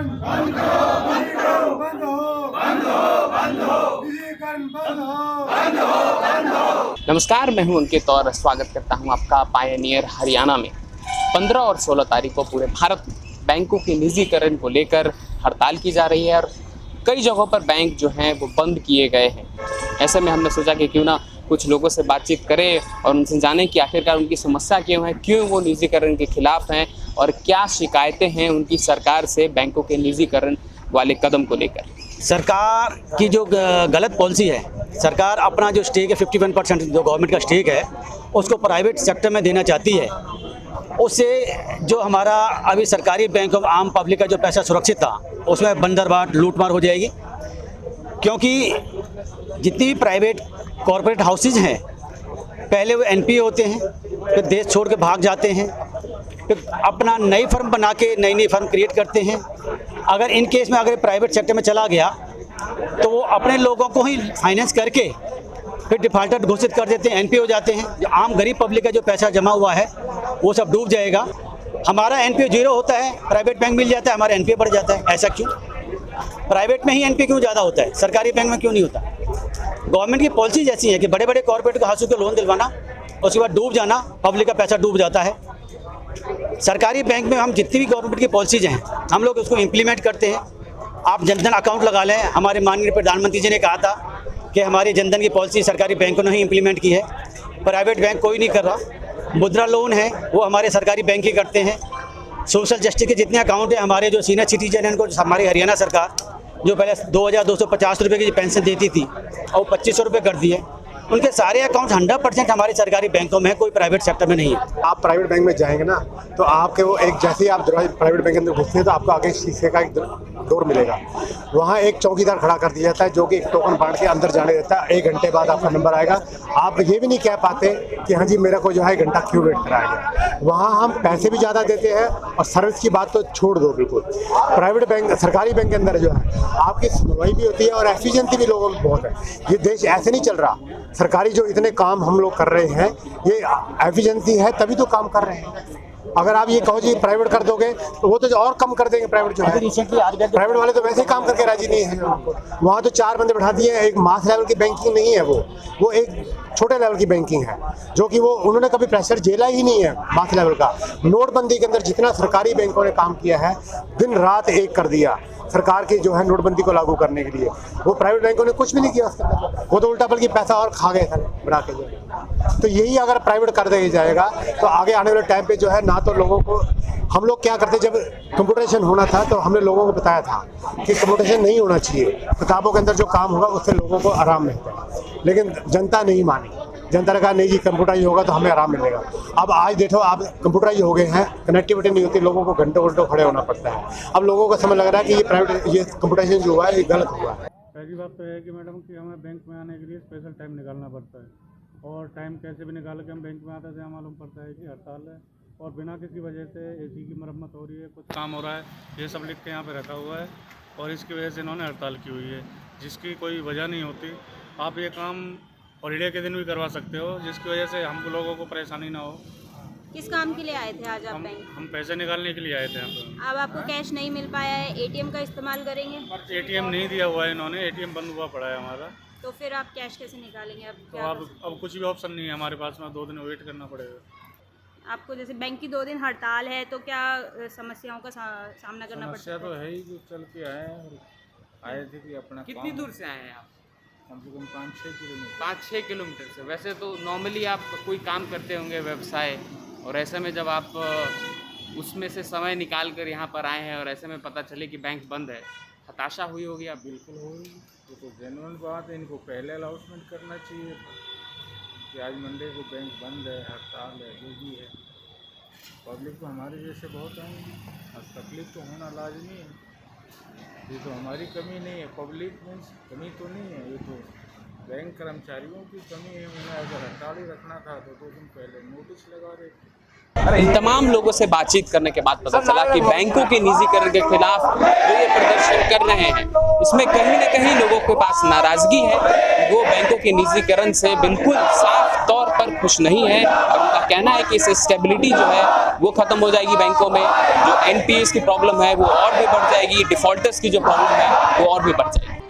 बंद हो, बंद हो, बंद हो, बंद हो, बंद हो, निजीकरण बंद हो, बंद हो, बंद हो। नमस्कार, मैं हूं अंकित और स्वागत करता हूं आपका पायनियर हरियाणा में। 15 और 16 तारीख को पूरे भारत में बैंकों के निजीकरण को लेकर हड़ताल की जा रही है और कई जगहों पर बैंक जो हैं वो बंद किए गए हैं। ऐसे में हमने सोचा कि क्यों ना कुछ लोगों से बातचीत करें और उनसे जानें कि आखिरकार उनकी समस्या क्यों है, क्यों वो निजीकरण के खिलाफ हैं और क्या शिकायतें हैं उनकी सरकार से बैंकों के निजीकरण वाले कदम को लेकर। सरकार की जो गलत पॉलिसी है, सरकार अपना जो स्टेक है 51% जो गवर्नमेंट का स्टेक है उसको प्राइवेट सेक्टर में देना चाहती है। उससे जो हमारा अभी सरकारी बैंक ऑफ आम पब्लिक का जो पैसा सुरक्षित था उसमें बंदरबाट लूटमार हो जाएगी, क्योंकि जितनी भी प्राइवेट कॉरपोरेट हाउसेज हैं पहले वो एनपीए होते हैं, फिर देश छोड़ के भाग जाते हैं, फिर अपना नई फर्म बना के नई फर्म क्रिएट करते हैं। अगर इन केस में अगर प्राइवेट सेक्टर में चला गया तो वो अपने लोगों को ही फाइनेंस करके फिर डिफाल्टर घोषित कर देते हैं, एनपीए हो जाते हैं। जो आम गरीब पब्लिक का जो पैसा जमा हुआ है वो सब डूब जाएगा। हमारा एनपीए 0 होता है, प्राइवेट बैंक मिल जाता है, हमारा एनपीए बढ़ जाता है। ऐसा क्यों? प्राइवेट में ही एनपीए क्यों ज़्यादा होता है, सरकारी बैंक में क्यों नहीं होता? गवर्नमेंट की पॉलिसीज ऐसी है कि बड़े बड़े कॉर्पोरेट को हाथों के लोन दिलवाना, उसके बाद डूब जाना, पब्लिक का पैसा डूब जाता है। सरकारी बैंक में हम जितनी भी गवर्नमेंट की पॉलिसीज हैं हम लोग उसको इम्प्लीमेंट करते हैं। आप जनधन अकाउंट लगा लें, हमारे माननीय प्रधानमंत्री जी ने कहा था कि हमारी जनधन की पॉलिसी सरकारी बैंकों ने ही इम्प्लीमेंट की है, प्राइवेट बैंक कोई नहीं कर रहा। मुद्रा लोन है वो हमारे सरकारी बैंक ही करते हैं। सोशल जस्टिस के जितने अकाउंट हैं हमारे जो सीनियर सिटीजन हैं उनको हमारी हरियाणा सरकार जो पहले 2250 रुपये की पेंशन देती थी और 2500 रुपये कर दिए, उनके सारे अकाउंट 100% हमारे सरकारी बैंकों में है, कोई प्राइवेट सेक्टर में नहीं है। आप प्राइवेट बैंक में जाएंगे ना तो आपके वो एक जैसे ही आप प्राइवेट बैंक के अंदर घुसते हैं तो आपको आगे शीशे का एक डोर मिलेगा, वहाँ एक चौकीदार खड़ा कर दिया जाता है जो कि एक टोकन बांट के अंदर जाने देता है। 1 घंटे बाद आपका नंबर आएगा। आप ये भी नहीं कह पाते कि हाँ जी मेरा को जो है 1 घंटा क्यों वेट कराया गया। वहाँ हम पैसे भी ज़्यादा देते हैं और सर्विस की बात तो छोड़ दो बिल्कुल। प्राइवेट बैंक सरकारी बैंक के अंदर जो है आपकी सुनवाई भी होती है और एफिशिएंसी भी लोगों की बहुत है। ये देश ऐसे नहीं चल रहा। सरकारी जो इतने काम हम लोग कर रहे हैं ये एफिशिएंसी है तभी तो काम कर रहे हैं। अगर आप ये कहो जी प्राइवेट कर दोगे तो वो तो और कम कर देंगे। प्राइवेट जो है प्राइवेट वाले तो वैसे ही काम करके राजी नहीं है। वहाँ तो 4 बंदे बैठा दिए। एक मास लेवल की बैंकिंग नहीं है, वो एक छोटे लेवल की बैंकिंग है जो कि वो उन्होंने कभी प्रेशर झेला ही नहीं है मास लेवल का। नोटबंदी के अंदर जितना सरकारी बैंकों ने काम किया है दिन रात एक कर दिया सरकार की जो है नोटबंदी को लागू करने के लिए। वो प्राइवेट बैंकों ने कुछ भी नहीं किया उसके अंदर, वो तो उल्टा बल्कि पैसा और खा गए बढ़ा के जो। तो यही अगर प्राइवेट कर दिया जाएगा तो आगे आने वाले टाइम पे जो है ना तो लोगों को हम लोग क्या करते, जब कंप्यूटराइजेशन होना था तो हमने लोगों को बताया था कि कंप्यूटराइजेशन नहीं होना चाहिए, किताबों के अंदर जो काम होगा उससे लोगों को आराम मिलता है। लेकिन जनता नहीं मानी। जनता ने कहा नहीं जी कंप्यूटराइज होगा तो हमें आराम मिलेगा। अब आज देखो आप कंप्यूटराइज हो गए हैं, कनेक्टिविटी नहीं होती, लोगों को घंटों घंटों खड़े होना पड़ता है। अब लोगों को समझ लग रहा है कि ये प्राइवेट ये कंप्यूटराइजेशन जो हुआ है ये गलत हुआ है। पहली बात तो है कि मैडम कि हमें बैंक में आने के लिए स्पेशल टाइम निकालना पड़ता है और टाइम कैसे भी निकाल के हम बैंक में आते थे मालूम पड़ता है कि हड़ताल है और बिना किसी वजह से एसी की मरम्मत हो रही है, कुछ काम हो रहा है, ये सब लिख के यहाँ पे रखा हुआ है और इसकी वजह से इन्होंने हड़ताल की हुई है जिसकी कोई वजह नहीं होती। आप ये काम हॉलीडे के दिन भी करवा सकते हो जिसकी वजह से हम लोगों को परेशानी ना हो। किस काम के लिए आए थे आज आप बैंक? हम पैसे निकालने के लिए आए थे यहाँ पर। अब आपको कैश नहीं मिल पाया है, एटीएम का इस्तेमाल करेंगे? एटीएम नहीं दिया हुआ है इन्होंने, एटीएम बंद हुआ पड़ा है हमारा। तो फिर आप कैश कैसे निकालेंगे? अब तो क्या अब कुछ भी ऑप्शन नहीं है हमारे पास में, 2 दिन वेट करना पड़ेगा। आपको जैसे बैंक की 2 दिन हड़ताल है तो क्या समस्याओं का सामना करना पड़ता है? समस्या तो है ही, जो चल के आए थे कि अपना कितनी दूर से आए हैं आप? कम से कम 5-6 किलोमीटर। 5-6 किलोमीटर से। वैसे तो नॉर्मली आप कोई काम करते होंगे व्यवसाय, और ऐसे में जब आप उसमें से समय निकाल कर यहाँ पर आए हैं और ऐसे में पता चले कि बैंक बंद है, हताशा हुई होगी आप? बिल्कुल होगी, ये तो जेन्युइन बात है। इनको पहले अनाउंसमेंट करना चाहिए कि आज मंडे को बैंक बंद है, हड़ताल है, जो भी है। पब्लिक तो हमारे जैसे बहुत आएंगी, अब तकलीफ तो होना लाजमी है। ये तो हमारी कमी नहीं है, पब्लिक मीन्स कमी तो नहीं है, ये तो बैंक कर्मचारियों की कमी है। उन्हें अगर हड़ताल ही रखना था तो 2 दिन पहले नोटिस लगा रहे थे। इन तमाम लोगों से बातचीत करने के बाद पता चला कि बैंकों के निजीकरण के खिलाफ जो ये प्रदर्शन कर रहे हैं, इसमें कहीं न कहीं लोगों के पास नाराजगी है। वो बैंकों के निजीकरण से बिल्कुल साफ तौर पर खुश नहीं है और उनका कहना है कि इससे स्टेबिलिटी जो है वो खत्म हो जाएगी बैंकों में। जो एनपीएस की प्रॉब्लम है वो और भी बढ़ जाएगी, डिफॉल्टर्स की जो प्रॉब्लम है वो और भी बढ़ जाएगी।